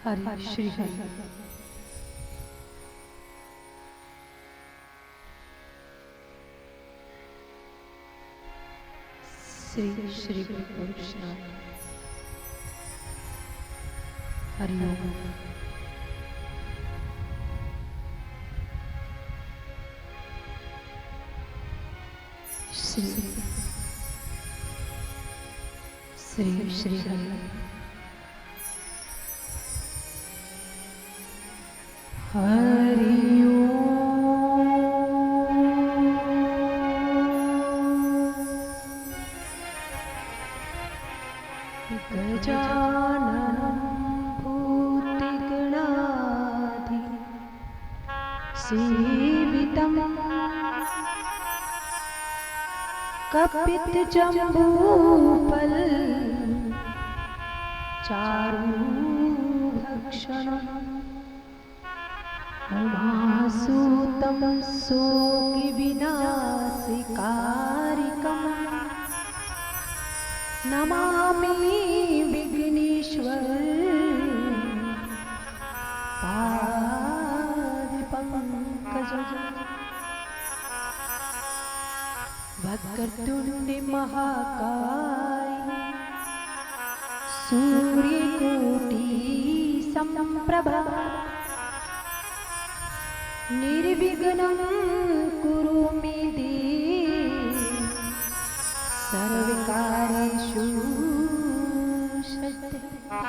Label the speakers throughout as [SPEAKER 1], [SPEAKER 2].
[SPEAKER 1] हरि श्री हरि। श्री श्री गुरु वैष्णव हरि ओम। श्री श्री श्री हरि हरि ओम। गजाननं भूतगणाधि सेवितं कपितजम्बूफल चारुभक्षणम् उमासुतं शोकविनाशकारिकं नमामि विघ्नेश्वर पादपङ्कजं। वक्रतुण्ड महाकाय सूर्यकोटि समप्रभा निर्विघ्नं कुरु मे देव सर्वकार्येषु सिद्धिः।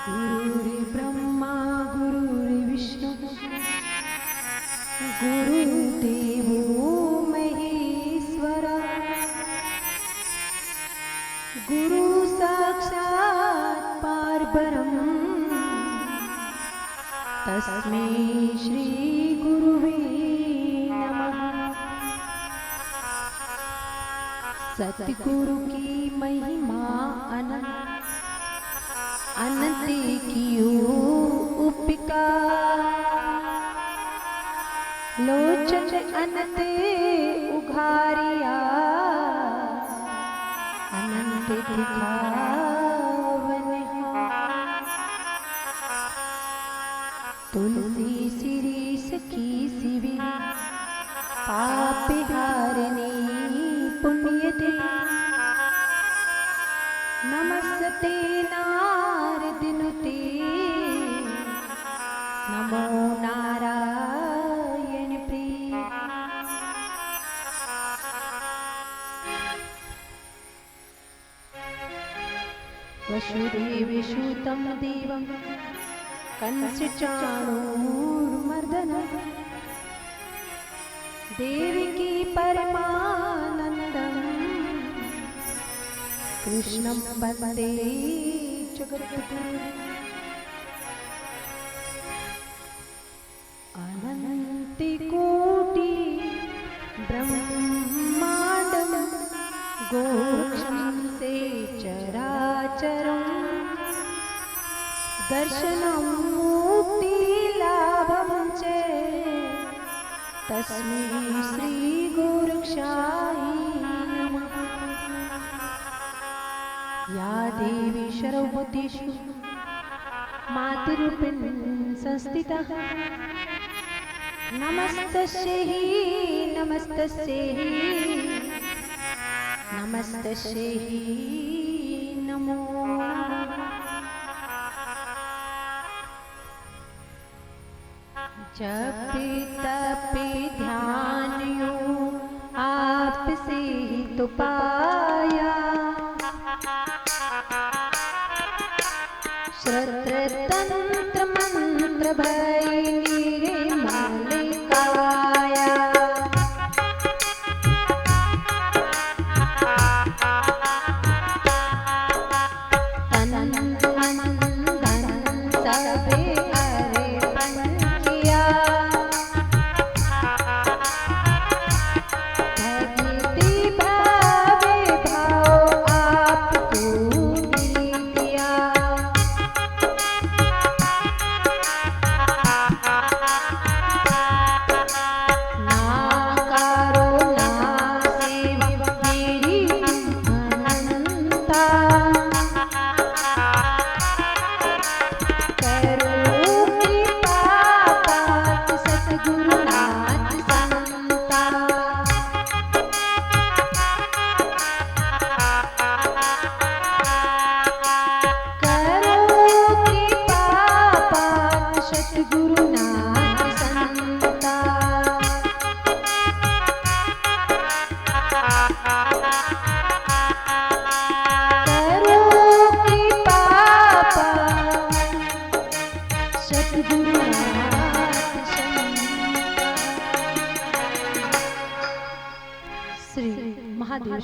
[SPEAKER 1] गुरुर्ब्रह्मा गुरुर्विष्णु गुरुदेवो महेश्वरः गुरु साक्षात् परब्रह्म तस्मै श्री गुरुवे नमः। सतगुरु की महिमा अनंत अनंत कियो उपकार लोचन अनंत उघारिया अनंत दिखावन तुलसी शिरीष की शिवी पाप हारिणी पुण्यदे नमस्ते नारदनुते नमो नारायण प्रिय। वसुदेवसुतं देवं कंसचाणूरमर्दनं देवकी परमानन्दं कृष्णं वन्दे जगद्गुरुं। अनन्तकोटि ब्रह्माण्डं गोक्षं से चराचरं दर्शनं मुक्तिलाभं च तस्मै श्री गुरुक्षाय नमः। या देवी सर्वभूतेषु मातृरूपेण संस्थिता नमस्तस्यै नमस्तस्यै नमस्तस्यै नमो नमः। जपे तपे ध्यान यो आपसे तो पाया श्रद्धा तंत्र मंत्र भय निर्मल काया तन मन धन सबे अर्पण किया भक्ति भावे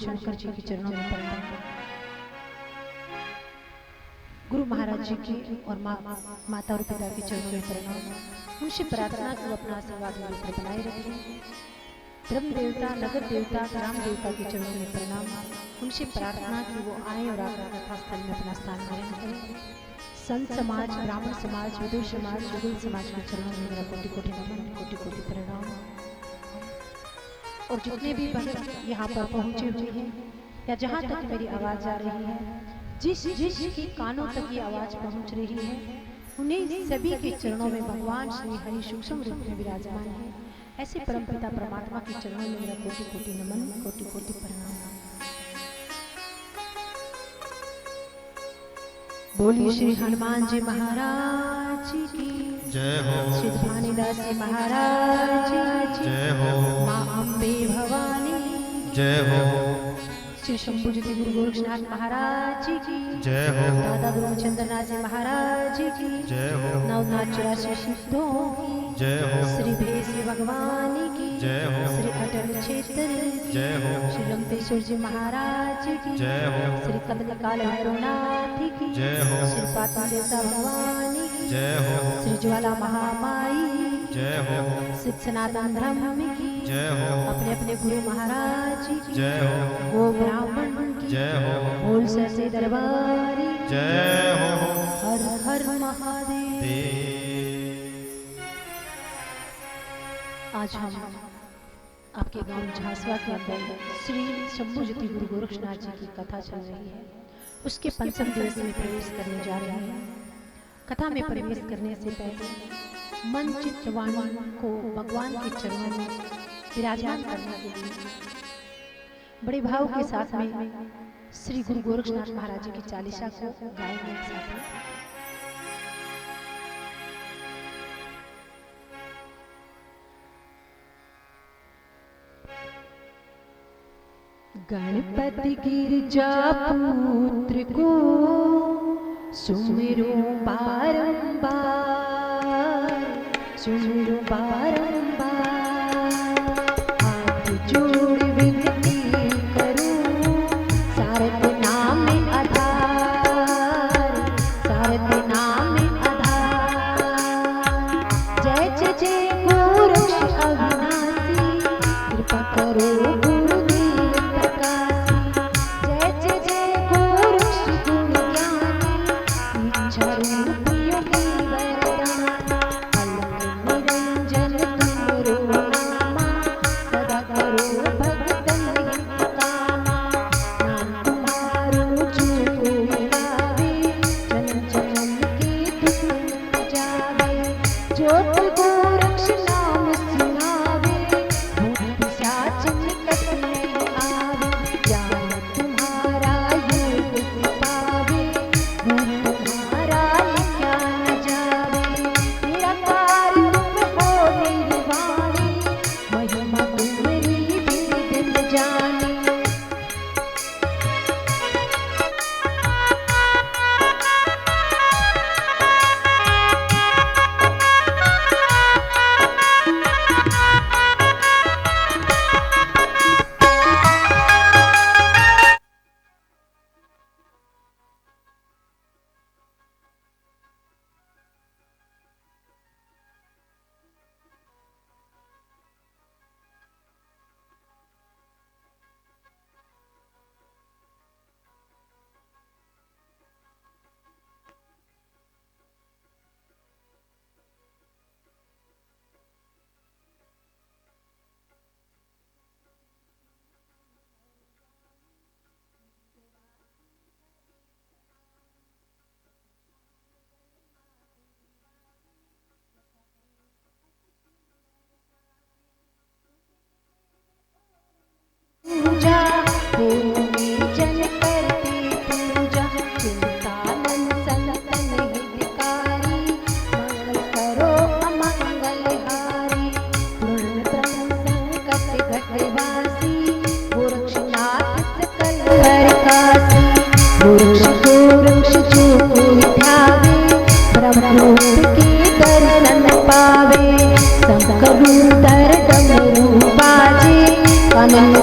[SPEAKER 1] शंकर जी के चरणों में प्रणाम। गुरु महाराज जी की और माता और पिता के चरणों में प्रणाम। उनसे प्रार्थना को अपना आशीर्वाद मेरे ऊपर बनाए रखें। ब्रह्म देवता, नगर देवता, ग्राम देवता के चरणों में प्रणाम। उनसे प्रार्थना कि वो आए और आकर कथा स्थल में अपना स्थान ग्रहण करें। संत समाज, ब्राह्मण समाज, विदुर समाज, युगल समाज के चरणों में मेरा कोटि कोटि नमन, कोटि कोटि प्रणाम। और जितने भी भक्त यहाँ पर पहुंचे हुए हैं या जहाँ तक मेरी आवाज आ रही है, जिस की कानों तक ये आवाज पहुंच रही है, उन्हें सभी के चरणों में भगवान श्री हरि सूक्ष्म रूप में विराजमान है। ऐसे परमपिता परमात्मा के चरणों में मेरा कोटि कोटि नमन, कोटि कोटि प्रणाम। बोलिए श्री हनुमान जी महाराज की
[SPEAKER 2] जय हो।
[SPEAKER 1] श्री भानीदास जी महाराज की
[SPEAKER 2] जय हो।
[SPEAKER 1] माँ अम्बे भवानी
[SPEAKER 2] जय हो।
[SPEAKER 1] श्री शंभुज्योति गुरु गोरक्षनाथ महाराज की
[SPEAKER 2] जय हो।
[SPEAKER 1] दादा गुरु चंद्रनाथ जी महाराज की
[SPEAKER 2] जय हो।
[SPEAKER 1] नवनाथ 84 सिद्धों की
[SPEAKER 2] जय हो।
[SPEAKER 1] श्री भेष भगवान की
[SPEAKER 2] जय हो।
[SPEAKER 1] श्री अटल क्षेत्र की
[SPEAKER 2] जय हो।
[SPEAKER 1] श्री लंकेश्वर जी महाराज की
[SPEAKER 2] जय हो।
[SPEAKER 1] श्री कदम काल भैरवनाथ की
[SPEAKER 2] जय हो।
[SPEAKER 1] श्री पाटन देवता भगवान की
[SPEAKER 2] जय हो।
[SPEAKER 1] श्री ज्वाला महामाई
[SPEAKER 2] जय हो।
[SPEAKER 1] श्री सनातन धर्म की
[SPEAKER 2] जय हो।
[SPEAKER 1] अपने अपने गुरु महाराज की
[SPEAKER 2] जय हो।
[SPEAKER 1] वो ब्राह्मण की
[SPEAKER 2] जय हो।
[SPEAKER 1] बोल से दरबारी
[SPEAKER 2] जय हो।
[SPEAKER 1] हर हर महादेव। आज हम आपके गांव झांसवा के अंदर श्री शंभुज्योति गुरु गोरक्षनाथ जी की कथा चल रही है, उसके पंचम दिवस में प्रवेश करने जा रहे हैं। कथा में प्रवेश करने से पहले मन चित्त वाणी को भगवान के चरणों में विराजमान करने के लिए बड़े भाव के साथ में श्री गुरु गोरक्षनाथ महाराज जी की चालीसा को गाएंगे एक साथ में। गणपति गिरजा पुत्र को सुमिरो बारंबार, सुमिरो बारंबार। हाथ जोड़ विनती करूं सारथ नाम आधार, सारथ नाम आधार। जय जय जय गोरक्ष अविनाशी, कृपा करो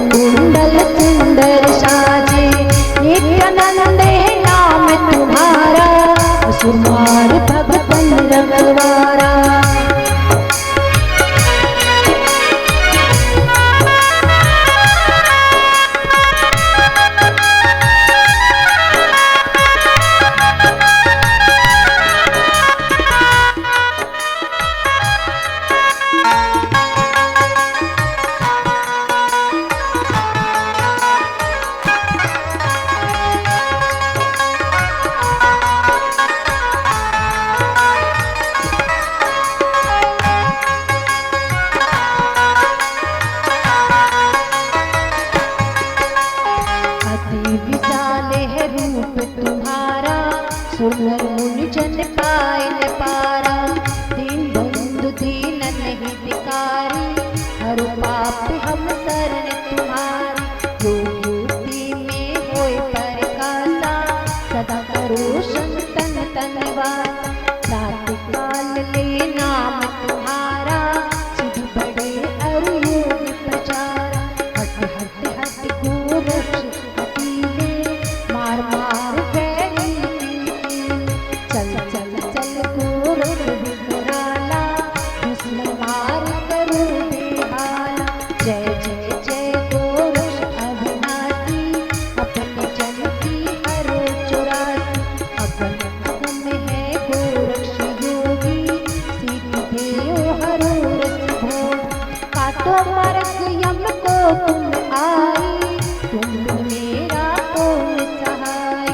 [SPEAKER 1] कुंडल सुंदर विशाल है रूप तुम्हारा, सुनर मुनि जन पाए न पारा। दीन बंधु दीनन हितकारी, हर पाप हम शरण तुम्हारी। योगी में होए प्रकाशा, सदा करो संतन तनवासा। रात काल ले नाम तुम्हारा, सिद्धि बड़े अरु योग प्रचारा। हट हट हट गोरक्ष हठीले, मार मार बैरी कीले। चल चल चल गोरख विकराला, दुश्मन मार करो बेहाला। जय जय जय गोरक्ष अविनाशी, अपने जन की हरो चुरासी। अपन अगम है गोरक्ष योगी, सीति देओ हरो रस भोग। काटो मार्ग यम को तुम आई, तुम बिन मेरा कौन सहाय।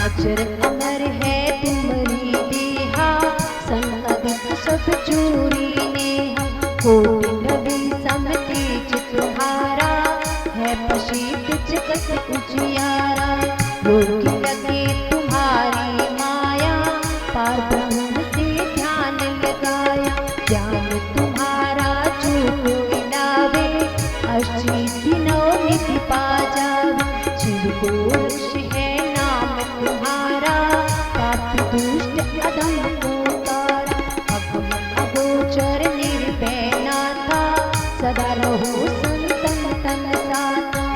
[SPEAKER 1] अजर अमर है तुम्हारी देहा, संगत सब चूरी नेहा। कोटि नबी सम तेज तुम्हारा, है प्रसिद्ध जगत उजियारा। लोग लगे तुम्हारी माया, पार ब्रह्म से ध्यान लगाया। ज्ञान तुम्हारा जो कोई लावे, अस्सी दिनों निधि पा जावे। शिव गोरक्ष है नाम तुम्हारा, पापी दुष्ट अधम को तारा। अगम अगोचर निर्भय नाथा, सदा रहो संतन तन साथा।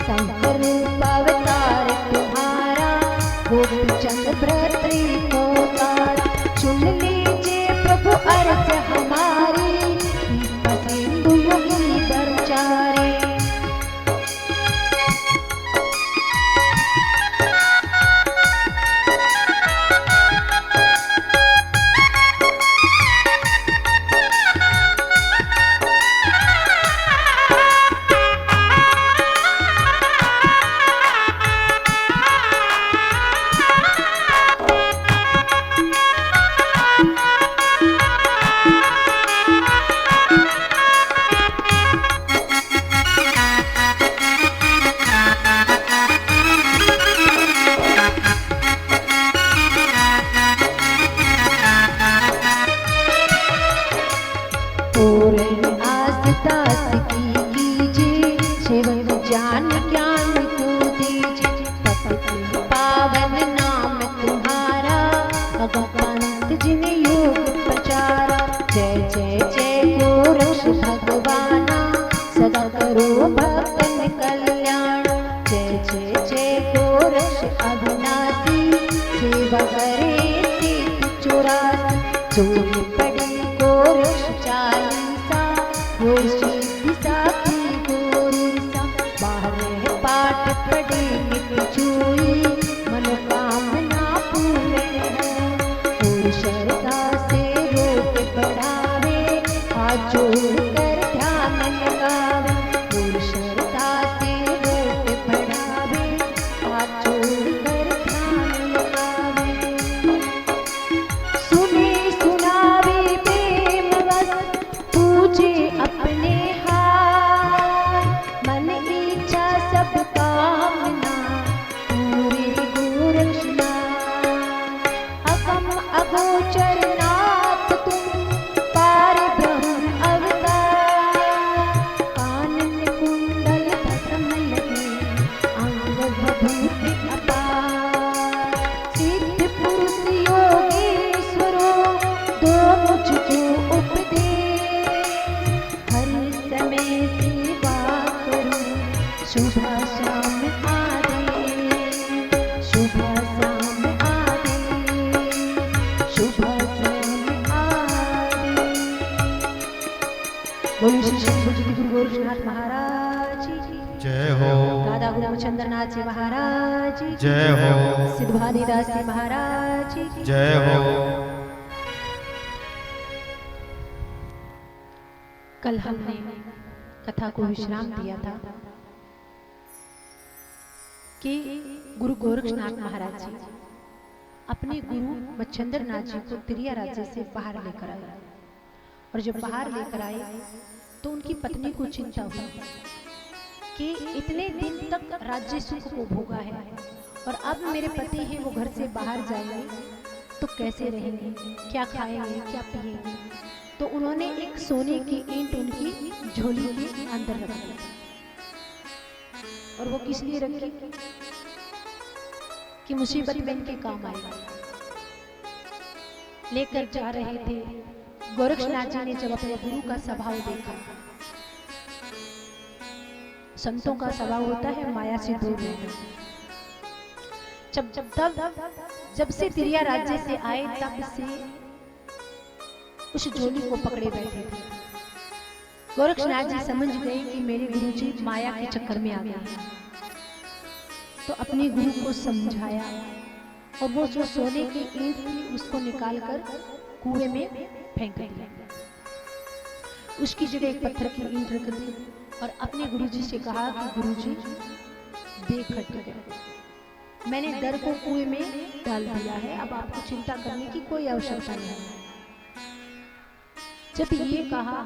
[SPEAKER 1] शंकर रूप अवतार तुम्हारा, गोपीचंद भ्रातृ को तारा। सुन लीजिए प्रभु अर्ज हमारी, कृपा सिंधु योगी बरचारे। पूर्ण आस दास की कीजिए, सेवक ज्ञान ज्ञान को दीजिए। पतित पावन नाम तुम्हारा, भगवंत जिन योग प्रचारा। जय जय जय गोरक्ष भगवाना, सदा करो भक्तन कल्याण। जय जय जय गोरक्ष अविनाशी, सेवा करे सीत चौरासी। जो पड़ी गोरक्ष चालीसा, हो सिद्धि साखी गोरीसा। बारह पाठ पढ़े नित चूई, मनोकामना पूर्ण हो। और श्रद्धा से रोग बढ़ावे, हाथ जोड़ कर ध्यान लगावे। और श्रद्धा से रोग बढ़ावे, हाथ जोड़ कर ध्यान लगावे। सुने सुनावे प्रेम बस, पूजे अपने हाथ। मन इच्छा सब कामना, पूरे गोरक्षनाथ। अगम अगोचर नाथ तुम, पार ब्रह्म अवतार। कानन कुंडल भस्म लगे, अंग विभूति अपार। सिद्ध पुरुष योगेश्वरो, दो मुझको उपदेश। हर समय सेवा करूं, सुबह शाम आदेश। सुबह शाम आदेश। गोरक्षनाथ महाराज की
[SPEAKER 2] जय हो।
[SPEAKER 1] दादा गुरु मच्छिंद्रनाथ जी महाराज की
[SPEAKER 2] जय हो।
[SPEAKER 1] सिद्धवानीदास जी महाराज की
[SPEAKER 2] जय हो।
[SPEAKER 1] कल हमने कथा को विश्राम दिया था कि गुरु गोरक्षनाथ महाराज जी अपने गुरु मच्छिंद्रनाथ जी को तिरिया राज्य से बाहर लेकर आए और जब बाहर लेकर आए तो उनकी पत्नी को चिंता हुई कि इतने दिन तक राज्य सुख को भोगा है और अब मेरे पति हैं वो घर से बाहर जाएंगे तो कैसे रहेंगे, क्या खाएंगे, क्या पिएंगे। तो उन्होंने एक सोने की ईंट उनकी झोली के अंदर रख दी और वो किस लिए रखी कि मुसीबत में इनके काम आएगा। लेकर जा रहे थे। गोरक्षनाथ जी ने जब अपने गुरु का स्वभाव देखा, संतों का स्वभाव होता है माया से दूर रहना। जब से तिरिया राज्य से आए तब से उस झोली को पकड़े बैठे थे। गोरक्षनाथ जी समझ गए कि मेरे गुरुजी माया के चक्कर में आ गए हैं, तो अपने गुरु को समझाया और वो जो सोने की ईंट थी उसको निकालकर कुएं में फेंक दिया। उसकी जगह एक पत्थर की ईंट रख दी और अपने गुरुजी से कहा कि गुरुजी बेखट गए, मैंने डर को कुएं में डाल दिया है, अब आपको चिंता करने की कोई आवश्यकता नहीं है। जब ये कहा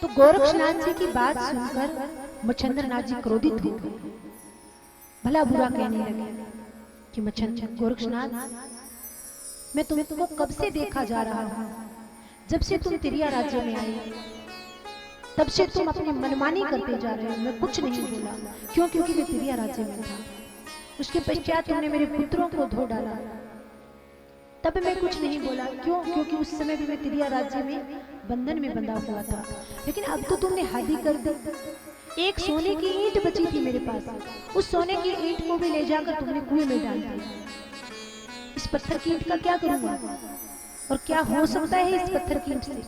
[SPEAKER 1] तो गोरक्षनाथ जी की बात सुनकर मच्छिंद्रनाथ जी क्रोधित हो गए, भला बुरा कहने लगे कि गोरक्षनाथ, मैं तुमको कब से देखा जा रहा हूं, जब से तुम तिरिया राज्य में आए तब से तुम अपनी मनमानी करते जा रहे हो। मैं कुछ नहीं बोला, क्यों? क्योंकि मैं तिरिया राज्य में था। उसके पश्चात तुमने मेरे पुत्रों को धो डाला, तब मैं कुछ नहीं बोला, क्यों? क्योंकि उस समय भी मैं तिरिया राज्य में बंधन में बंधा हुआ था। लेकिन अब तो तुमने हद ही कर दी। एक सोने की ईंट बची थी मेरे पास, उस सोने की ईंट को भी ले जाकर तुमने कुएं में डाल दिया। इस पत्थर की ईंट का क्या करूंगा और क्या हो सकता है इस पत्थर की ईंट से?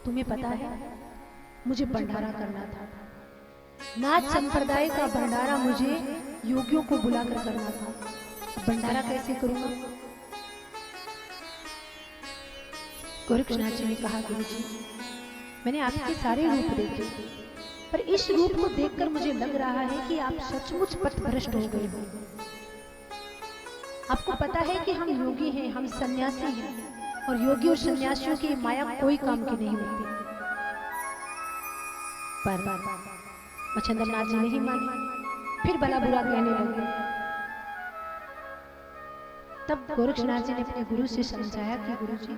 [SPEAKER 1] तुम्हें पता है मुझे भंडारा करना था, नाथ संप्रदाय का भंडारा मुझे योगियों को बुलाकर करना था। भंडारा कैसे करूंगा? गोरक्षनाथ जी ने कहा, गुरुजी मैंने आपके सारे रूप देखे, पर इस रूप को देखकर मुझे लग रहा है कि आप सचमुच पथभ्रष्ट हो गए हो। आपको पता है कि हम योगी हैं, हम सन्यासी हैं, और योगी और सन्यासियों की माया कोई काम की नहीं होती। पर मच्छिंद्रनाथ जी नहीं माने, फिर भला बुरा कहने लगे। तब गोरक्षनाथ जी ने अपने गुरु से समझाया कि गुरुजी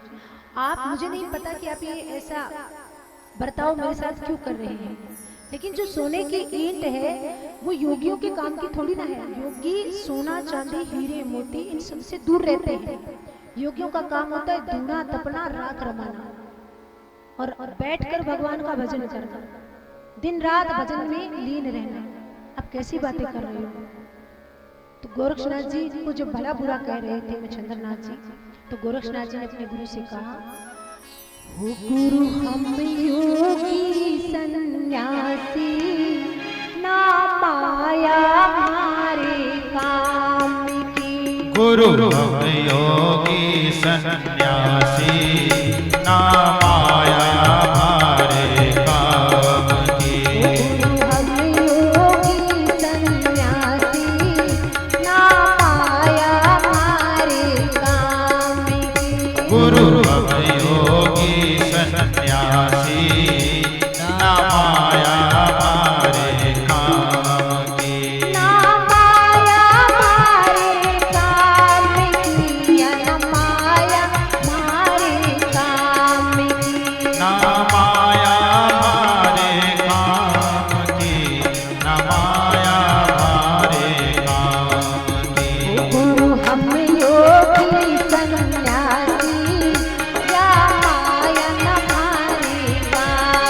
[SPEAKER 1] आप, मुझे नहीं पता कि आप ये ऐसा बर्ताव मेरे साथ क्यों कर रहे हैं, लेकिन जो सोने की ईंट है वो योगियों के काम की थोड़ी ना है। योगी सोना चांदी हीरे मोती इन सबसे दूर रहते हैं। योगियों का काम होता है धूना तपना राख रमाना और बैठकर भगवान का भजन करना, दिन रात भजन में लीन रहना। आप कैसी बातें कर रहे हो? तो गोरक्षनाथ जी को जब भला बुरा कह रहे थे मच्छिंद्रनाथ जी, तो गोरक्षनाथ जी ने अपने गुरु से कहा, हो गुरु हम योगी सन्यासी, ना माया हमारे काम की।
[SPEAKER 2] गुरु हम योगी सन्यासी, ना माया हमारे काम की।
[SPEAKER 1] गुरु हम योगी सन्यासी, ना माया हमारे काम की।
[SPEAKER 2] गुरु हम योगी सन्यासी, ना माया हमारे काम की।
[SPEAKER 1] ना माया हमारे काम की, ना माया हमारे काम की।
[SPEAKER 2] ना माया हमारे काम की, ना माया हमारे काम की।
[SPEAKER 1] गुरु हम योगी सन्यासी, या माया न हमारे काम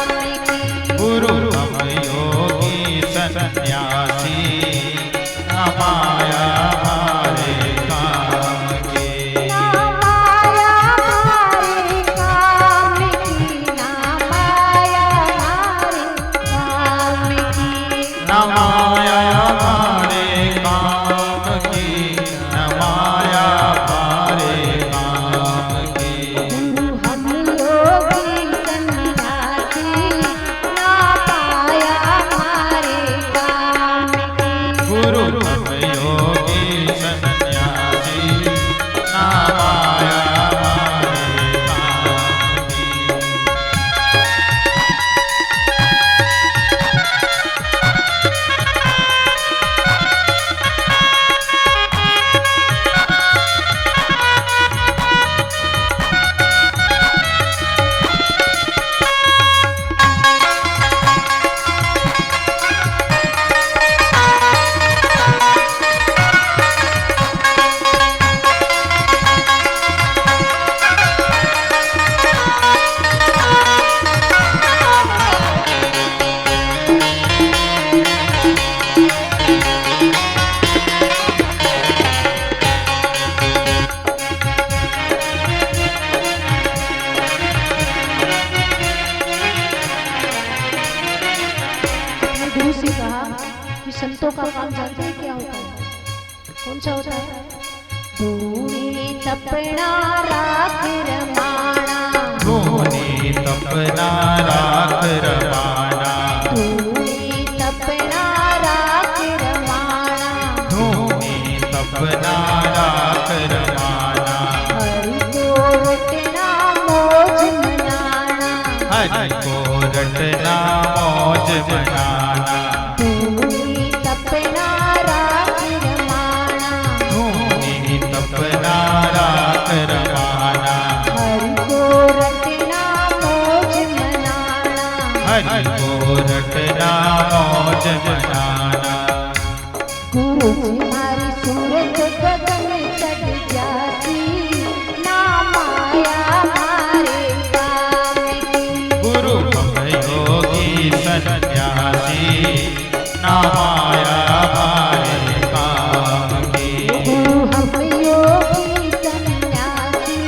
[SPEAKER 1] तपना राख रमाना,
[SPEAKER 2] धूनी तपना राख रमाना,
[SPEAKER 1] धूनी तपना राख रमाना,
[SPEAKER 2] धूनी तपना राख रमाना,
[SPEAKER 1] हरि को रटना मौज मनाना,
[SPEAKER 2] हरि को रटना मौज मनाना,
[SPEAKER 1] धूनी तपना राख रमाना,
[SPEAKER 2] धूनी तपना राख रमाना,
[SPEAKER 1] हरि को रटना मौज मनाना,
[SPEAKER 2] हरि को रटना मौज मनाना।
[SPEAKER 1] गुरु जी मारी सूरत गगन चढ़ जाती, ना माया मारे काम की,
[SPEAKER 2] गुरु हम योगी सन्यासी, ना माया हमारे काम की।
[SPEAKER 1] गुरु हम योगी सन्यासी,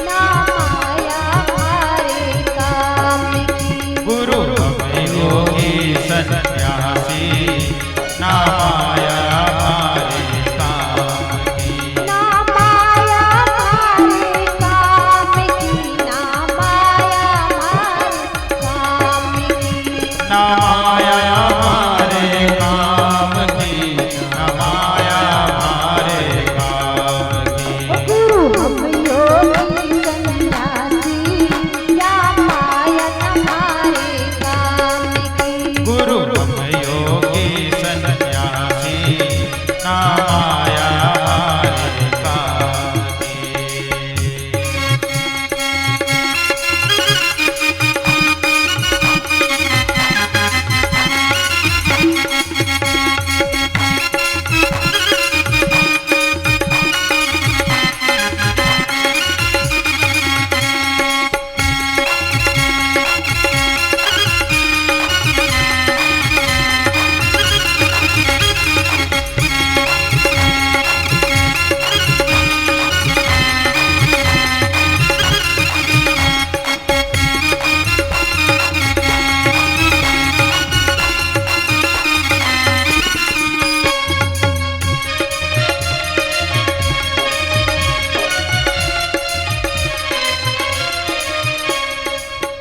[SPEAKER 1] ना माया मारे काम की,
[SPEAKER 2] गुरु हम योगी सन्यासी, ना माया हमारे काम की।
[SPEAKER 1] ना माया मारे काम की, ना माया मारे काम की,
[SPEAKER 2] ना माया हमारे काम की, ना माया हमारे काम की।
[SPEAKER 1] गुरु हम योगी सन्यासी, या माया तुम्हारे काम की,
[SPEAKER 2] गुरु हम योगी सन्यासी, ना माया हमारे काम की।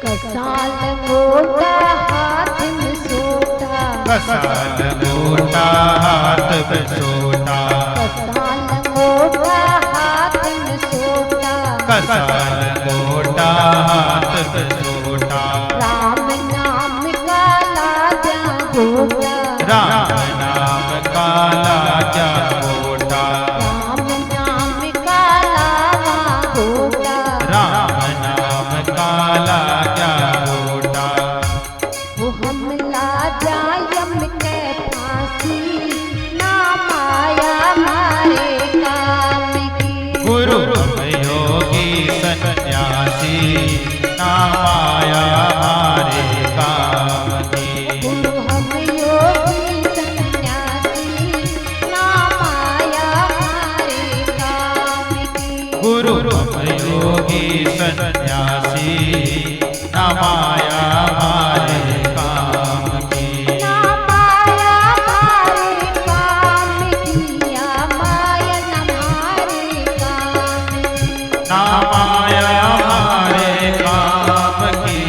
[SPEAKER 1] कसाल मोटा हाथ में सोटा,
[SPEAKER 2] कसाल मोटा हाथ पे छोटा,
[SPEAKER 1] कसाल मोटा हाथ में सोटा,
[SPEAKER 2] कसाल मोटा हाथ पे छोटा,
[SPEAKER 1] राम नाम का लाजा गोटा,
[SPEAKER 2] राम नाम काला क्या गोटा,
[SPEAKER 1] राम नाम का लावा गोटा,
[SPEAKER 2] राम नाम काला क्या गोटा।
[SPEAKER 1] वो हम लाजा यम के फांसी, ना माया मारे काम की,
[SPEAKER 2] गुरु हम योगी सन्यासी, ना माया हमारे काम की।
[SPEAKER 1] गुरु हम योगी सन्यासी, ना माया मारे काम की,
[SPEAKER 2] गुरु हम योगी सन्यासी, ना माया हमारे काम की।
[SPEAKER 1] ना माया मारे काम की, या माया न मारे काम की,
[SPEAKER 2] ना माया हमारे काम की,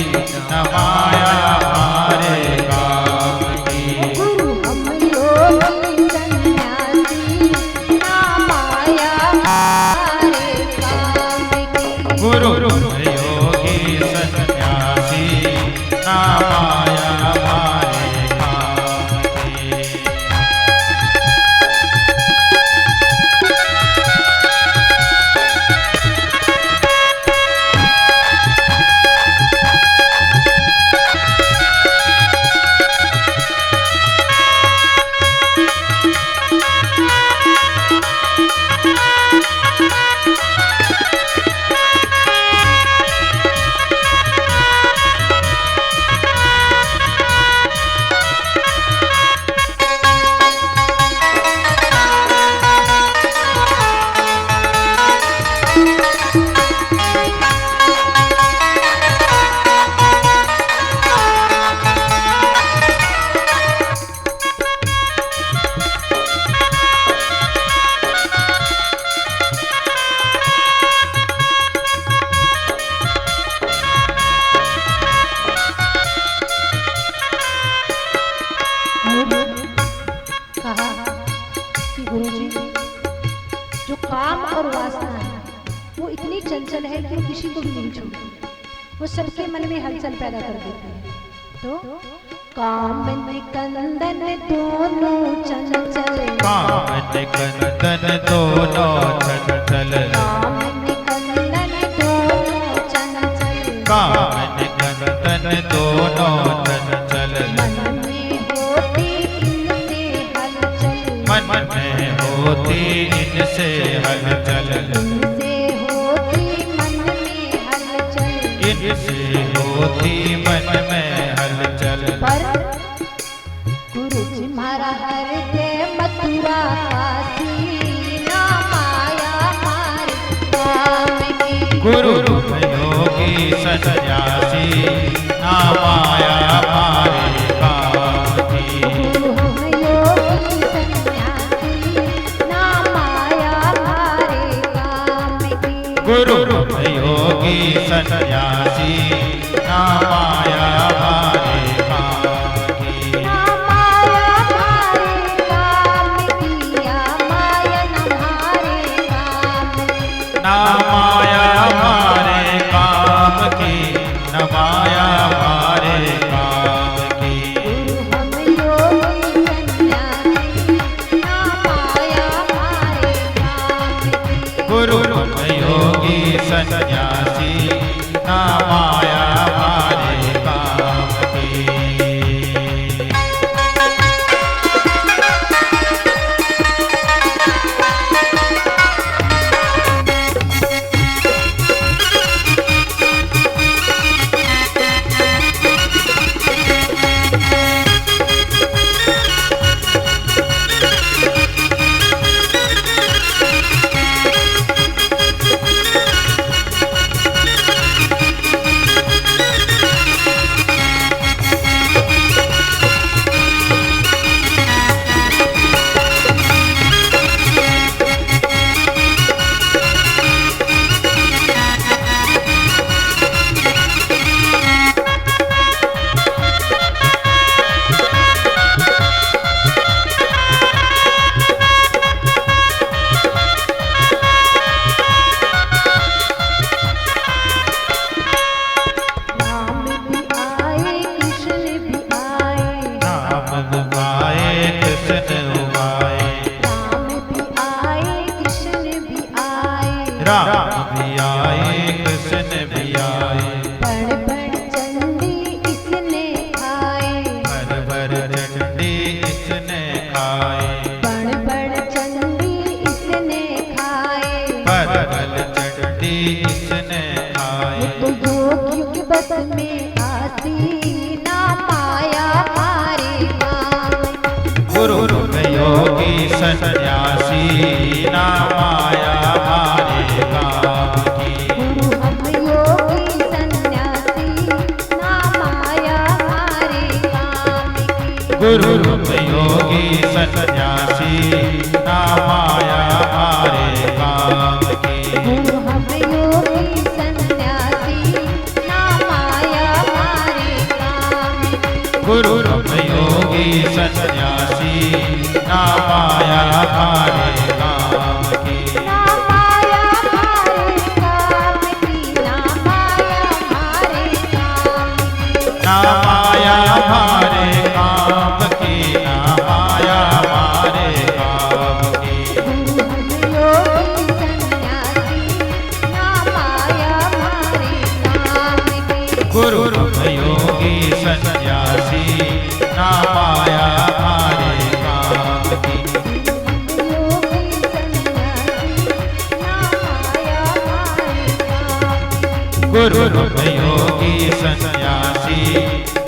[SPEAKER 2] ना माया हमारे काम की।
[SPEAKER 1] गुरु हम योगी सन्यासी, ना माया मारे काम की,
[SPEAKER 2] गुरु हम योगी सन्यासी, ना माया हमारे काम की।
[SPEAKER 1] काम और वासना है वो इतनी चंचल है कि किसी को भी नहीं छोड़ती, वो सबके मन में हलचल पैदा कर देती है। तो काम में कंदन दोनों चंचल,
[SPEAKER 2] काम में कंदन दोनों चंचल,
[SPEAKER 1] काम में कंदन दोनों चंचल,
[SPEAKER 2] काम में कंदन दोनों चंचल,
[SPEAKER 1] मन में होती इनसे हलचल,
[SPEAKER 2] मन में होती इनसे हलचल,
[SPEAKER 1] इनसे होती मन में हलचल।
[SPEAKER 2] इनसे होती मन में हलचल।
[SPEAKER 1] पर गुरु जी मारा हृदय मथुरा काशी, ना माया मारी काम की।
[SPEAKER 2] गुरु योगी सन्यासी, ना माया मारे काम की।
[SPEAKER 1] गुरु हम योगी सन्यासी, ना माया मारे काम की।
[SPEAKER 2] गुरु योगी सन्यासी, ना माया मारे काम की।
[SPEAKER 1] ना माया मारे काम की, या माया न मारे काम की।
[SPEAKER 2] ना माया मारे काम की, न माया मारे काम की।
[SPEAKER 1] गुरु हम योगी सन्यासी, ना माया मारे काम की।
[SPEAKER 2] गुरु योगी सन्यासी, ना राम भी आए, कृष्ण भी आए।
[SPEAKER 1] बड़ बड़ चंडी इसने खाए,
[SPEAKER 2] भर भर चंडी इसने खाए।
[SPEAKER 1] बड़ बड़ चंडी इसने खाए।
[SPEAKER 2] भर भर चंडी इसने खाए।
[SPEAKER 1] तो योगी की बस में आसी, ना माया मारे काम।
[SPEAKER 2] गुरु योगी सन्यासी, ना माया मारे काम की।
[SPEAKER 1] गुरु हम योगी सन्यासी, ना माया मारे काम की।
[SPEAKER 2] गुरु योगी सन्यासी, ना माया मारे काम की।
[SPEAKER 1] गुरु हम योगी सन्यासी, ना माया मारे काम की।
[SPEAKER 2] गुरु योगी सन्यासी, ना माया मारे काम की।
[SPEAKER 1] ना माया मारे काम की, ना माया मारे काम की।
[SPEAKER 2] ना माया मारे काम की, ना माया मारे काम की।
[SPEAKER 1] गुरु हम योगी सन्यासी, ना माया मारे काम की।
[SPEAKER 2] गुरु योगी सन्यासी,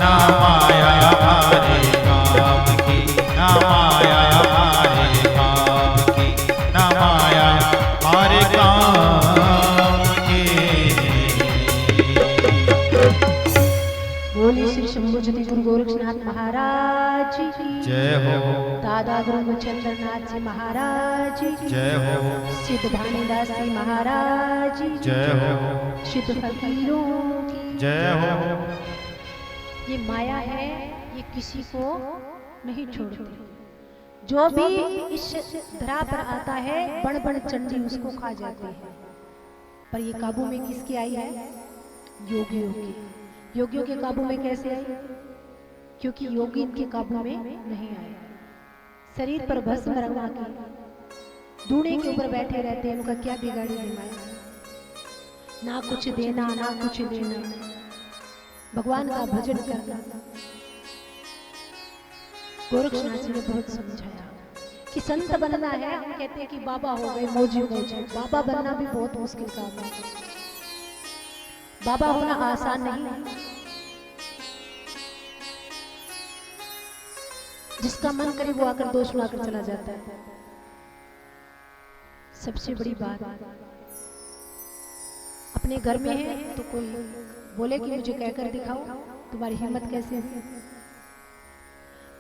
[SPEAKER 2] ना माया मारे काम की। ना माया मारे काम की, ना माया मारे काम की।
[SPEAKER 1] बोली श्री शंभुज्योति गुरु गोरक्षनाथ महाराज की
[SPEAKER 2] जय हो।
[SPEAKER 1] दादा गुरु चंद्रनाथ जी महाराज की
[SPEAKER 2] जय हो।
[SPEAKER 1] सिद्ध भानीदास जी महाराज की
[SPEAKER 2] जय हो।
[SPEAKER 1] सिद्ध फकीरों की
[SPEAKER 2] जय हो।
[SPEAKER 1] ये माया है, ये किसी को नहीं छोड़ती। जो भी इस धरा पर आता है बड़ बड़ चंडी उसको खा जाती है। पर ये काबू में किसकी आई है? योगियों की। योगियों के काबू में कैसे आई? क्योंकि योगी इनके काबू में नहीं आए। शरीर पर भस्म रंगा के दूने के ऊपर बैठे रहते हैं, उनका क्या बिगाड़ी दिमाग, ना कुछ देना ना कुछ लेना, भगवान का भजन करना। गोरक्षनाथ जी ने बहुत समझाया कि संत बनना है। हम कहते हैं कि बाबा हो गए मौजी मौजी, बाबा बनना भी बहुत मुश्किल काम है। बाबा होना आसान नहीं है। जिसका मन करे वो आकर दोष सुनाकर चला जाता है। सबसे बड़ी बात, अपने घर में है तो कोई बोले कि मुझे कहकर दिखाओ, तुम्हारी हिम्मत कैसे है?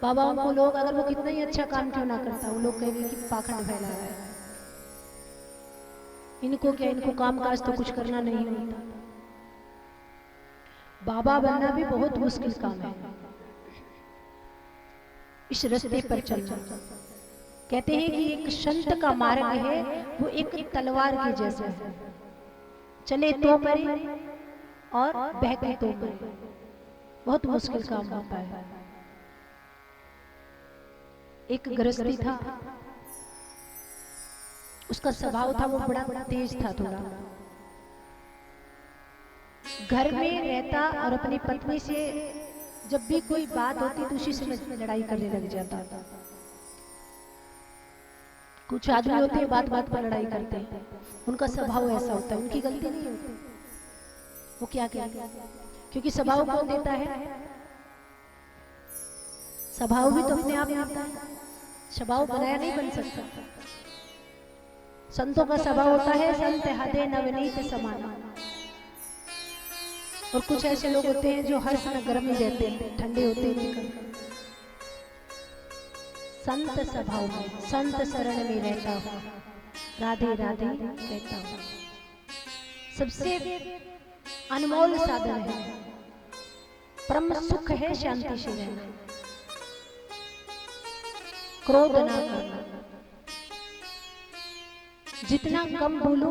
[SPEAKER 1] बाबाओं को लोग, अगर वो कितना ही अच्छा काम क्यों ना करता, वो लोग कहेंगे कि पाखंड फैला रहा है, इनको क्या, इनको काम काज तो कुछ करना नहीं होता। बाबा बनना भी बहुत मुश्किल काम है। इस रास्ते पर चलना, कहते हैं कि एक संत का मार्ग है वो एक तलवार के जैसा है, चले तो मरे और बहके तो मरे। बहुत मुश्किल काम होता है। एक गृहस्थी था, उसका स्वभाव था वो बड़ा तेज था थोड़ा, घर में रहता और अपनी पत्नी से जब भी कोई बात होती तो उसी से लड़ाई करने लग जाता। कुछ आदमी होते हैं बात बात पर लड़ाई करते हैं, उनका स्वभाव ऐसा होता है, उनकी गलती नहीं होती, वो क्या कहते हैं, क्योंकि स्वभाव कौन देता है? स्वभाव भी तो अपने आप आता है, स्वभाव बनाया नहीं बन सकता। संतों का स्वभाव होता है संत हदे नवनीत समाना, और कुछ ऐसे लोग होते हैं जो हर समय गर्म ही रहते हैं, ठंडे होते हैं। संत स्वभाव में, संत शरण में रहता हूँ, राधे राधे कहता हूँ। सबसे अनमोल साधन है, परम सुख है शांति से रहना, क्रोध ना करना। जितना कम बोलो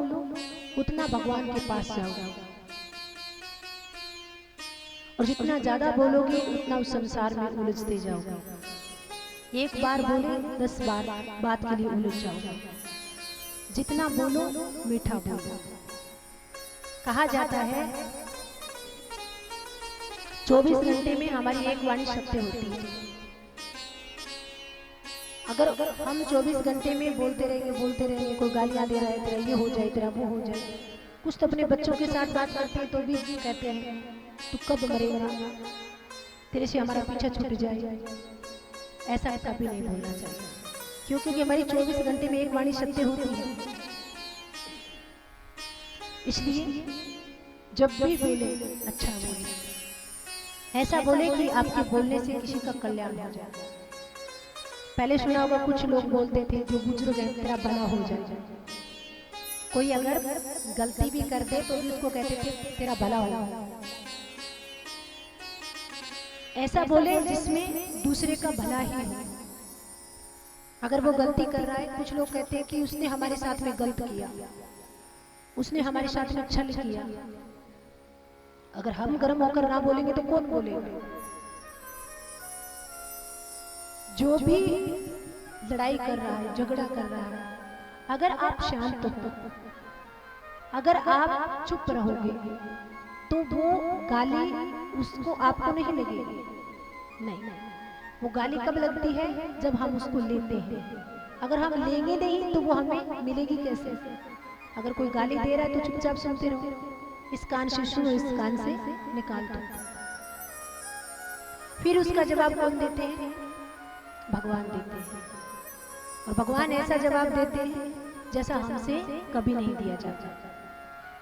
[SPEAKER 1] उतना भगवान के पास जाओगे, और जितना ज्यादा बोलोगे उतना उस संसार में उलझते जाओगे। एक बार बोले 10 बार बात के लिए उलझ जाओगे। जितना बोलो मीठा बोलो। कहा जाता है 24 घंटे में हमारी एक वाणी सत्य होती है। अगर हम 24 घंटे में बोलते रहेंगे, कोई गालियां दे रहा है, तेरा ये हो जाए, तेरा वो हो जाए, कुछ तो अपने बच्चों के साथ बात करते हैं तो भी कहते हैं तू कब मरेगा, तेरे से हमारा पीछा छूट जाए। ऐसा कभी नहीं बोलना चाहिए, क्योंकि हमारी 24 घंटे में एक वाणी सत्य होती है। इसलिए जब भी बोले अच्छा बोले, ऐसा बोले कि आपके बोलने से किसी का कल्याण हो जाए। पहले सुना होगा कुछ लोग बोलते थे जो बुजुर्ग हैं, तेरा भला हो जाए। कोई अगर गलती भी कर दे तो भी उसको कहते थे तेरा भला हो। ऐसा बोले जिसमें दूसरे का भला ही हो। अगर वो गलती कर रहा है, कुछ लोग कहते हैं कि उसने हमारे साथ में गलत किया, उसने हमारे साथ में छल किया। अगर हम गर्म होकर ना बोलेंगे तो कौन बोलेगा? जो भी लड़ाई कर रहा है, झगड़ा कर रहा है, अगर आप शांत हो, अगर आप चुप रहोगे तो वो गाली उसको आपको नहीं लगेगी। नहीं, वो गाली कब लगती है? जब हम उसको लेते हैं। अगर हम लेंगे नहीं तो वो हमें मिलेगी कैसे? अगर कोई गाली दे रहा है तो चुपचाप सुनते रहो, इस कान से सुनो, इस कान से निकाल दो। फिर उसका जवाब कौन देते हैं? भगवान देते हैं। और भगवान ऐसा जवाब देते हैं जैसा हमसे कभी नहीं दिया जाता।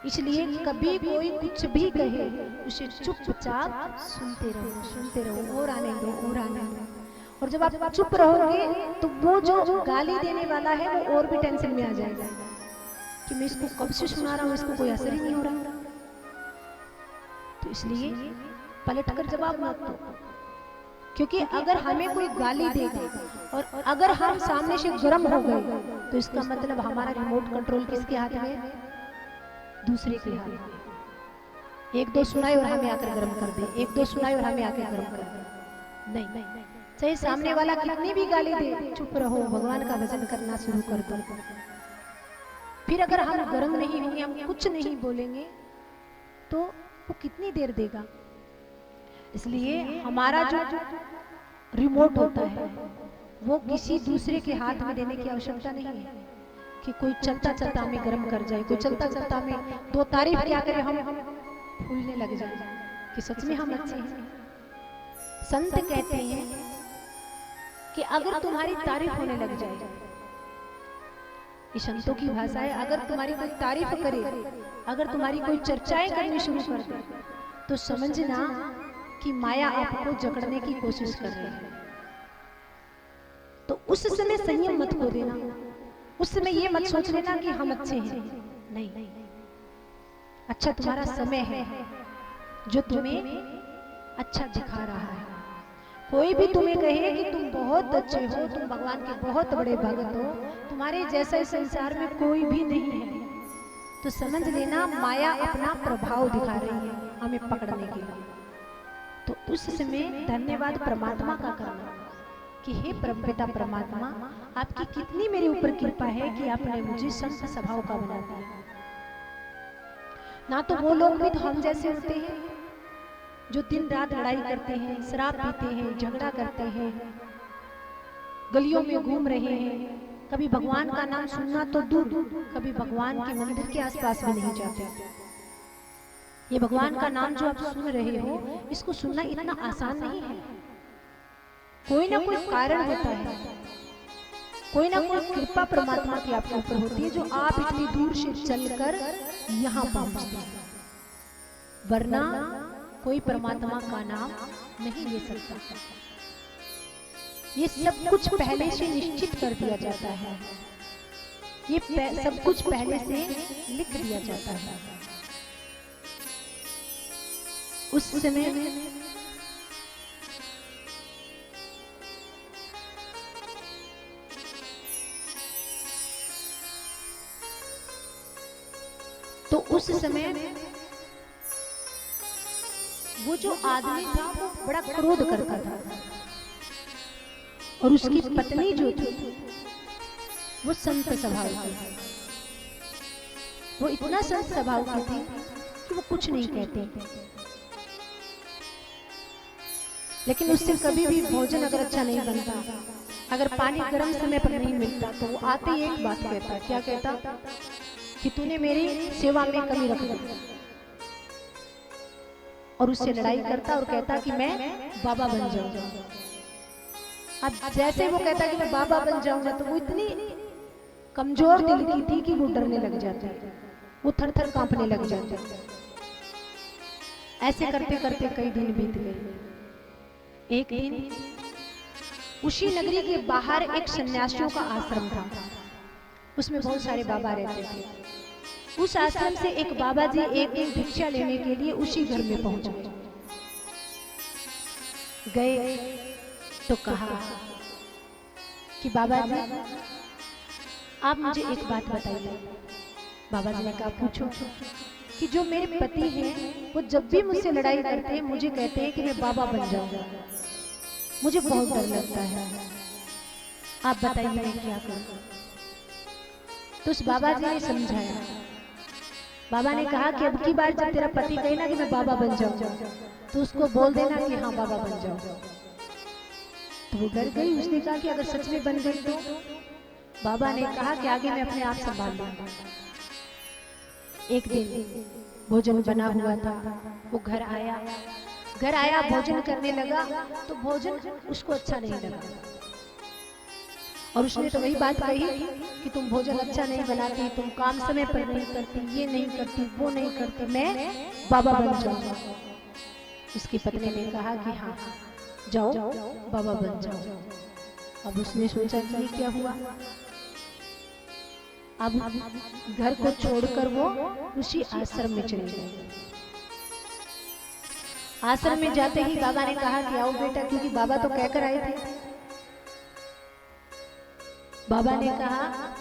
[SPEAKER 1] इसलिए कभी कोई कुछ भी कहे उसे चुपचाप सुनते रहो, और आने दो, और आने दो। और जब आप चुप रहोगे तो वो जो गाली देने वाला है वो और भी टेंशन में आ जाएगा कि मैं इसको कब से सुना रहा हूँ, इसको कोई असर ही नहीं हो रहा। तो इसलिए पलट कर जवाब मत दो, क्योंकि अगर हमें कोई गाली देगा और अगर हम सामने से गर्म हो गए तो इसका मतलब हमारा रिमोट कंट्रोल किसके हाथ में है? दूसरे के हाथ में। एक दो सुनाए और हमें आकर गर्म कर दे, एक दो सुनाए और हमें आकर गर्म कर दे, नहीं। चाहे सामने वाला कितनी भी गाली दे, चुप रहो, भगवान का भजन करना शुरू कर दो। फिर अगर हम गर्म नहीं होंगे, हम कुछ नहीं बोलेंगे, तो वो कितनी देर देगा? इसलिए हमारा जो रिमोट होता है वो किसी दूसरे के हाथ में देने की आवश्यकता नहीं है कि कोई चलता चलता हमें गर्म कर जाए, कोई चलता चलता हमें दो तारीफ क्या करे, हम फूलने लग जाए कि सच में हम अच्छे हैं। संत कहते हैं कि अगर तुम्हारी तारीफ होने लग जाए, ये संतों की भाषा है, अगर तुम्हारी कोई तारीफ करे, अगर तुम्हारी कोई चर्चाएं करनी शुरू कर दे, तो समझना कि माया आपको जकड़ने की कोशिश कर रही है। तो उस समय संयम मत खो देना, उस समय ये मत सोच लेना कि हम अच्छे हैं, नहीं। अच्छा तुम्हारा समय है जो तुम्हें अच्छा दिखा रहा है। कोई भी तुम्हें कहे कि तुम बहुत अच्छे हो, तुम भगवान के बहुत बड़े भक्त हो, तुम्हारे जैसा इस संसार में कोई भी नहीं है, तो समझ लेना माया अपना प्रभाव दिखा रही है हमें पकड़ने के लिए। तो उस समय धन्यवाद परमात्मा का करना कि हे परमपिता परमात्मा, आपकी कितनी मेरे ऊपर कृपा है कि आपने मुझे संत स्वभाव का बना दिया। ना तो वो लोग भी तो हम जैसे होते हैं जो दिन रात लड़ाई करते हैं, शराब पीते हैं, झगड़ा करते हैं, गलियों में घूम रहे हैं, कभी भगवान का नाम सुनना तो दूर, कभी भगवान के मंदिर के आसपास भी नहीं जाते। ये भगवान का नाम जो आप सुन रहे हो, इसको सुनना इतना आसान नहीं है। कोई ना कोई कारण होता है, कोई ना कोई कृपा परमात्मा की आपके ऊपर होती है, जो आप इतनी दूर से चलकर यहाँ पहुंचते हैं, वरना कोई परमात्मा का नाम नहीं ले सकता। ये सब कुछ पहले से निश्चित कर दिया जाता है, ये सब कुछ पहले से लिख दिया जाता है। उस समय तो उस समय वो जो आदमी था वो बड़ा क्रोध करता था, और उसकी पत्नी जो थी वो संत स्वभाव की थी। वो इतना संत स्वभाव की थी कि वो कुछ नहीं कहते, लेकिन उससे कभी भी भोजन अगर अच्छा नहीं बनता, अगर पानी गर्म समय पर नहीं मिलता, तो वो आते ही एक बात कहता। क्या कहता? कि तूने मेरी सेवा में कमी रख दी। और उससे लड़ाई करता और कहता कि मैं बाबा बन जाऊंगा। अब जैसे वो कहता कि मैं बाबा बन जाऊंगा, तो वो इतनी कमजोर दिल की थी कि वो डरने लग जाती, वो थर थर कांपने लग जाती। ऐसे करते करते कई दिन बीत गए। एक दिन उसी नगरी के बाहर एक सन्यासियों का आश्रम था, उसमें बहुत सारे बाबा रहते थे। उस आश्रम से एक बाबा जी एक दिन भिक्षा लेने के लिए उसी घर में पहुंच गए। तो कहा कि बाबा जी आप मुझे एक बात बताइए। बाबा जी ने कहा पूछो। कि जो मेरे पति हैं वो जब भी मुझसे लड़ाई करते हैं मुझे कहते हैं कि मैं बाबा बन जाऊंगा, मुझे बहुत डर लगता है, आप बताइए मैं क्या करूं। तो उस बाबा जी ने समझाया। बाबा ने कहा कि अब की बार जब तेरा पति कहे ना कि मैं बाबा बन जाऊंगा, तो उसको बोल देना कि हाँ बाबा बन जाओ। तो वो डर गई। उसने कहा कि अगर सच में बन गई तो? बाबा ने कहा कि आगे मैं अपने आप संभाल लूंगा। एक दिन भोजन बना हुआ था, वो घर आया भोजन करने लगा, तो भोजन उसको अच्छा नहीं लगा। और उसने तो वही बात कही कि तुम भोजन अच्छा नहीं बनाती, तुम काम समय पर नहीं करती, ये नहीं करती, वो नहीं करती, मैं बाबा बन जाऊंगा। उसकी पत्नी ने कहा कि हाँ जाओ बाबा बन जाओ। अब उसने सोचा कि ये क्या हुआ। अब घर को छोड़कर वो उसी आश्रम में चले गए। आश्रम में जाते ही बाबा ने कहा कि आओ बेटा, क्योंकि बाबा तो कहकर आए थे। बाबा ने कहा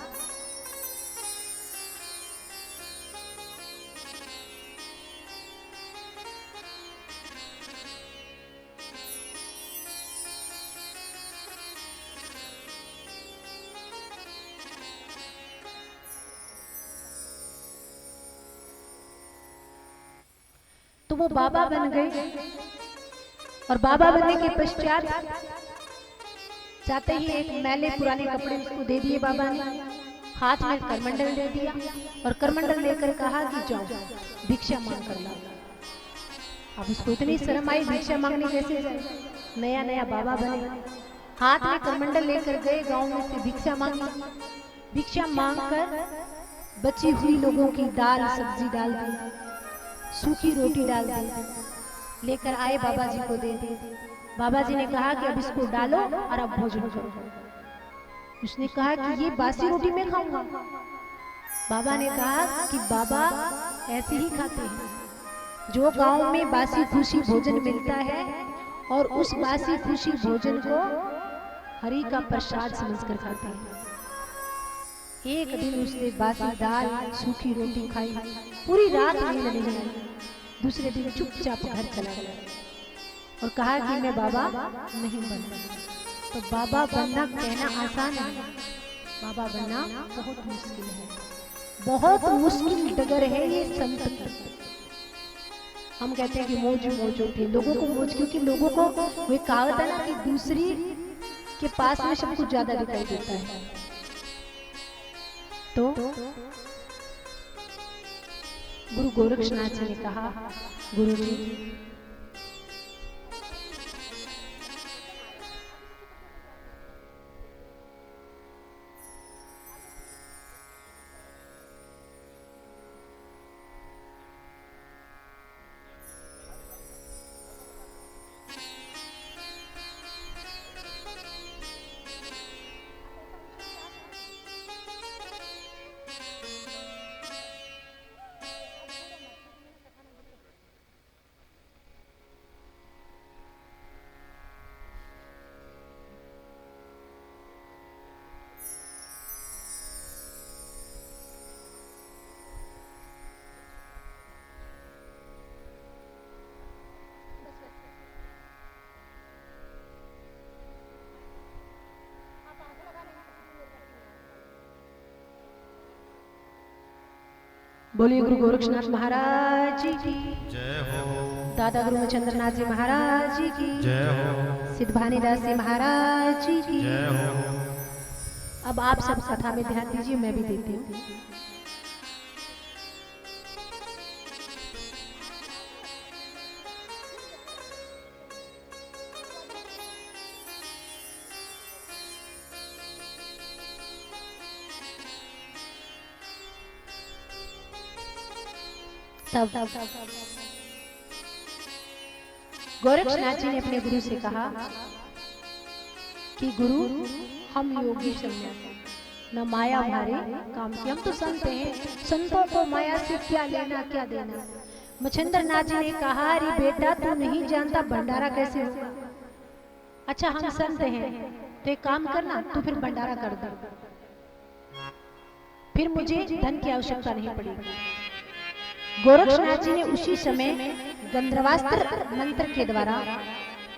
[SPEAKER 1] तो वो बाबा बन गए। और बाबा बनने के पश्चात जाते ही एक मैले पुराने कपड़े उसको दे दिए बाबा ने, हाथ में करमंडल दे दिया और करमंडल लेकर कहा कि जाओ भिक्षा मांग कर लाओ। अब उसको इतनी शर्म आई, भिक्षा मांगने कैसे जाए, नया नया बाबा बने। हाथ में करमंडल लेकर गए, गांव में से भिक्षा मांगी। भिक्षा मांगकर बची हुई लोगों की दाल सब्जी डाल दी, सूखी रोटी डाल दी, लेकर आए बाबा जी को दे दी। बाबा जी ने कहा कि अब इसको डालो और अब भोजन करो। उसने कहा कि ये बासी रोटी मैं खाऊंगा। बाबा ने कहा कि बाबा ऐसे ही खाते हैं, जो गांव में बासी खुशी भोजन मिलता है और उस बासी खुशी भोजन को हरि का प्रसाद समझकर खाते हैं। एक दिन उसने बासी दाल सूखी रोटी खाई, पूरी रात नींद नहीं आई। दूसरे दिन चुपचाप घर चला गया और कहा कि मैं बाबा नहीं बनना। तो बाबा बनना कहना आसान है, बाबा बनना बहुत मुश्किल है, बहुत मुश्किल डगर है ये संत की। हम कहते हैं कि मौज मौज होती है, लोगों को मौज, क्योंकि लोगों को वे कहावत है ना कि दूसरी के पास में सब कुछ ज्यादा दिखाई देता है। तो गुरु गोरक्षनाथ जी ने कहा, गुरु जी बोलिए गुरु गोरक्षनाथ महाराज जी की
[SPEAKER 2] जय हो।
[SPEAKER 1] दादा गुरु मचंद्रनाथ जी महाराज जी की
[SPEAKER 2] जय हो।
[SPEAKER 1] सिद्ध भानीदास जी महाराज जी की
[SPEAKER 2] जय हो।
[SPEAKER 1] अब आप सब कथा में ध्यान दीजिए, मैं भी देती हूँ। तब गोरक्षनाथ जी ने अपने गुरु से कहा कि गुरु, हम योगी सन्यासी, न माया हमारे काम की, हम तो संत हैं, संतों को माया से क्या लेना क्या देना। मच्छिंद्रनाथ जी ने कहा, अरे बेटा तू नहीं जानता भंडारा कैसे होगा। अच्छा हम संत हैं तो एक काम करना, तू फिर भंडारा कर दे, फिर मुझे धन की आवश्यकता नहीं पड़ेगी। गोरक्षनाथ जी ने उसी समय गंधर्वास्त्र मंत्र के द्वारा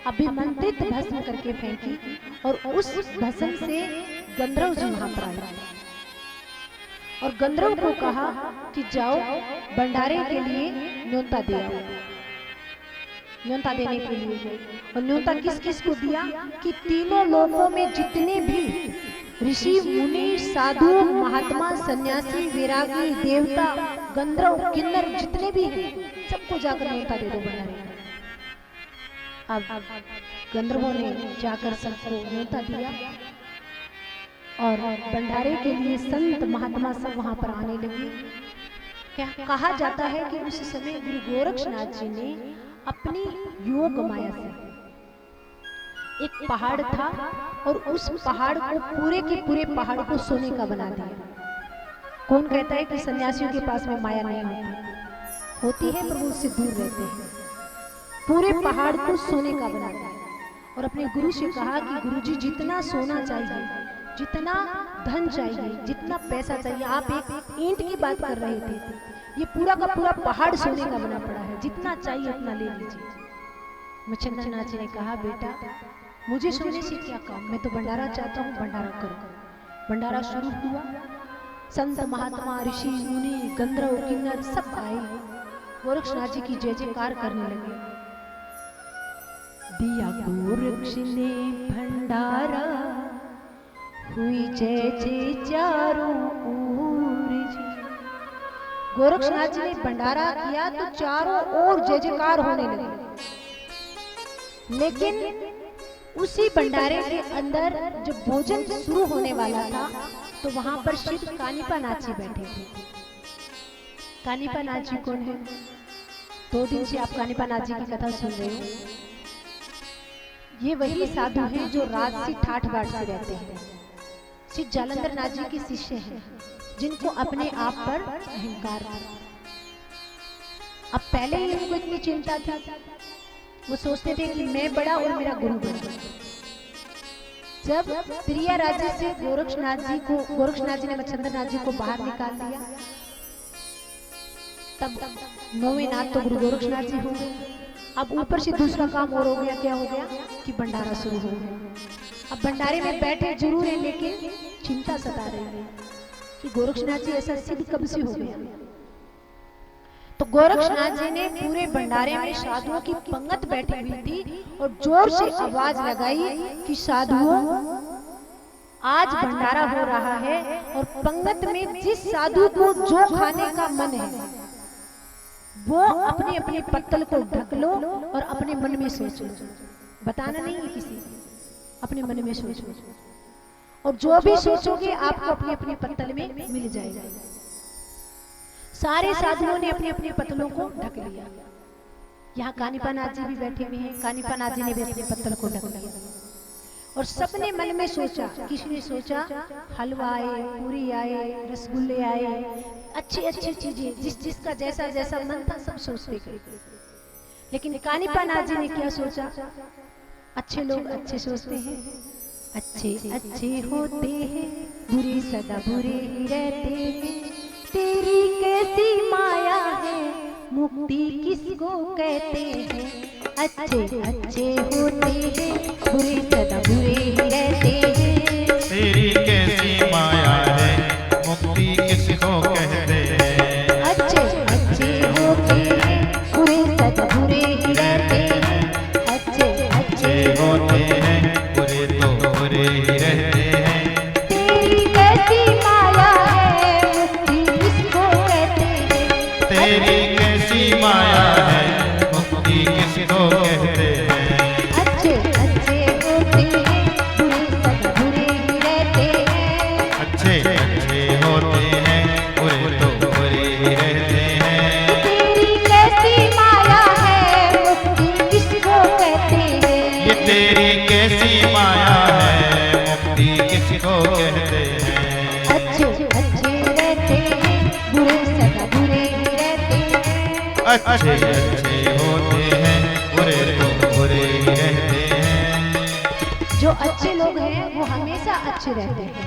[SPEAKER 1] अभिमंत्रित भस्म करके फेंकी और उस भस्म से गंधर्व जी वहां पर आए और गंधर्व को कहा कि जाओ भंडारे के लिए न्योता दे आओ। न्योता देने के लिए, और न्योता किस किस को दिया कि तीनों लोकों में जितने भी ऋषि मुनि साधु महात्मा सन्यासी वैरागी देवता गंधर्व किन्नर जितने भी हैं सबको जाकर न्योता दे दो भंडारे। अब गंधर्वों ने जाकर सबको न्योता दिया और भंडारे के लिए संत महात्मा सब वहां पर आने लगे। क्या कहा जाता है कि उस समय गुरु गोरक्षनाथ जी ने अपनी योग माया से एक पहाड़ था और उस पहाड़ को पूरे के पूरे पहाड़ को सोने का बना दिया। कौन कहता है कि सन्यासियों के पास में माया नहीं होती, होती है पर वो उससे दूर रहते हैं। पूरे पहाड़ को सोने का बना दिया और अपने गुरु से कहा कि गुरुजी जितना सोना चाहिए, जितना धन चाहिए, जितना पैसा चाहिए, आप एक ईंट की बात कर रहे थे, ये पूरा का पूरा पहाड़ सोने का बना पड़ा है, जितना चाहिए उतना ले लीजिए। मच्छिंद्र नाथ जी ने कहा बेटा मुझे सोने से क्या काम, मैं तो भंडारा चाहता हूँ, भंडारा करो। भंडारा शुरू हुआ, संत महात्मा ऋषि मुनि गंधर्व किन्नर सब आए, गोरक्षनाथ जी की जय जयकार करने लगे। दिया गोरक्ष ने भंडारा, हुई जय जय चारों ओर जी। गोरक्षनाथ जी ने भंडारा किया तो चारों ओर जय जयकार होने लगे। लेकिन उसी भंडारे के अंदर जब भोजन शुरू होने वाला था तो वहां पर शिव कानिपा नाथ जी बैठे थे। कानिपा नाथ जी कौन है? 2 दिन से आप कानिपा नाथ जी की कथा सुन रहे हो। ये वही साधु हैं जो राजसी ठाठ बाट से रहते हैं। श्री जालंधर नाथ जी के शिष्य हैं जिनको अपने आप पर अहंकार था। अब पहले ही उनको इतनी चिंता थी, वो सोचते थे कि मैं बड़ा और मेरा गुरु बड़ा। जब प्रिया राज्य से गोरक्षनाथ जी ने मच्छिंद्र नाथ जी को बाहर निकाल दिया, तब 9वें नाथ तो गुरु गोरक्षनाथ जी हो गए। अब ऊपर से दूसरा काम और हो गया, क्या हो गया कि भंडारा शुरू हो गया। अब भंडारे में बैठे जरूर है, लेकिन चिंता सता रही है कि गोरक्षनाथ जी ऐसा सिद्ध कब से हो गया। तो गोरक्षनाथ जी ने पूरे भंडारे में साधुओं की पंगत बैठी हुई थी और जोर से आवाज लगाई कि साधुओं आज भंडारा हो रहा है और पंगत में जिस साधु को जो खाने का मन है वो अपने अपने पत्तल को ढक लो और अपने मन में सोचो, बताना नहीं है किसी, अपने मन में सोचो और जो भी सोचोगे आपको अपने अपने पत्तल में मिल जाएगा। सारे साधुओं ने अपने अपने पत्तलों को ढक लिया। यहाँ कानिपा नाथ जी भी बैठे हुए हैं, कानिपा नाथ जी ने भी अपने पत्तल को ढक लिया और सबने मन में सोचा। किसी ने सोचा हलवा आए, पूरी आए, रसगुल्ले आए, अच्छी अच्छी चीजें, जिसका जैसा जैसा मन था सब सोचते गए। लेकिन कानिपा नाथ जी ने क्या सोचा? अच्छे लोग अच्छे सोचते हैं, अच्छे अच्छे होते हैं, बुरे सदा बुरे ही रहते हैं। तेरी कैसी माया है, मुक्ति किसको कहते हैं? अच्छे अच्छे होते हैं, बुरे सदा बुरे ही रहते हैं।
[SPEAKER 2] तेरी कैसी माया है, मुक्ति किसको कहते हैं?
[SPEAKER 1] अच्छे अच्छे होते हैं, बुरे सदा बुरे ही रहते हैं। अच्छे अच्छे
[SPEAKER 2] होते हैं, बुरे तो बुरे ही रहते हैं।
[SPEAKER 1] तेरी कैसी माया है, मुक्ति किसको कहते हैं?
[SPEAKER 2] तेरी कैसी माया है, मुक्ति किसको कहते हैं?
[SPEAKER 1] अच्छे अच्छे होते हैं, बुरे सदा बुरे ही रहते हैं।
[SPEAKER 2] अच्छे अच्छे होते हैं, बुरे तो बुरे ही रहते हैं।
[SPEAKER 1] तेरी कैसी माया है, मुक्ति किसको कहते हैं?
[SPEAKER 2] ये तेरी कैसी माया है, मुक्ति किसको कहते हैं?
[SPEAKER 1] अच्छे अच्छे रहते हैं, बुरे सदा बुरे ही रहते हैं।
[SPEAKER 2] अच्छे अच्छे होते हैं, बुरे तो बुरे ही रहते हैं।
[SPEAKER 1] जो अच्छे लोग हैं वो हमेशा अच्छे रहते हैं।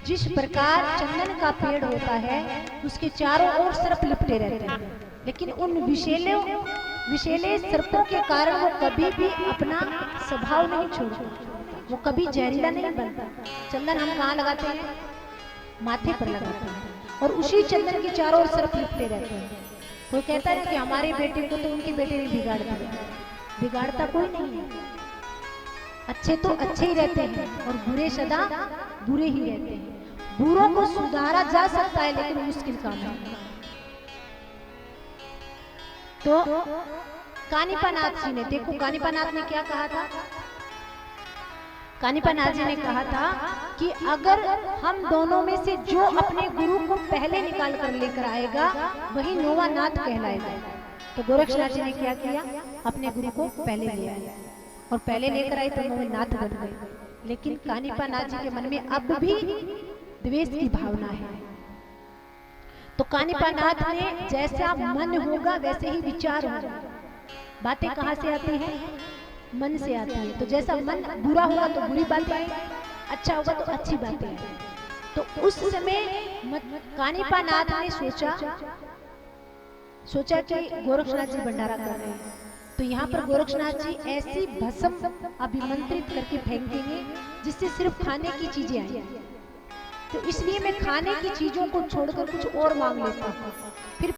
[SPEAKER 1] जिस प्रकार चंदन का पेड़ होता है उसके चारों ओर सर्प लिपटे रहते हैं, लेकिन उन विषैले सर्पों के कारण वो कभी भी अपना स्वभाव नहीं छोड़ता, वो कभी जहरीला नहीं बनता। चंदन हम कहाँ लगाते हैं? माथे पर लगाते हैं और उसी चंदन के चारों ओर सर्प लिपटे रहते हैं। कोई कहता है कि हमारे बेटे को तो उनके बेटे ने बिगाड़ दिया, बिगाड़ता कोई नहीं है। अच्छे तो अच्छे ही रहते हैं और बुरे सदा बुरे ही रहते हैं। बुरों को सुधारा जा सकता है लेकिन मुश्किल काम है। तो कानिपा नाथ जी ने, देखो कानिपा नाथ ने क्या कहा था? कानिपा नाथ जी ने कहा था कि अगर हम दोनों में से जो अपने गुरु को पहले निकाल कर लेकर आएगा वही नौवां नाथ कहलाएगा। तो गोरक्षनाथ जी ने क्या किया? अपने गुरु को पहले ले आए और पहले लेकर आए तो नौवें नाथ बन गए। लेकिन कानिपा नाथ जी के मन में अब भी द्वेष की भावना है। तो कानिपा नाथ ने जैसा मन होगा वैसे ही विचार होगा। बातें कहाँ से आती हैं? मन से आती है। तो जैसा मन बुरा होगा तो बुरी बातें आएंगी, अच्छा होगा तो अच्छी बातें आएंगी। तो उस समय कानिपा नाथ ने सोचा कि गोरक्षनाथ जी भंडारा कर रहे हैं, तो यहाँ पर गोरक्षनाथ जी ऐसी भस्म अभिमंत्रित करके फेंकेंगे जिससे सिर्फ खाने की चीजें आएंगी। तो इसलिए मैं खाने की चीजों को छोड़कर कुछ और मांग लेता हूँ। फिर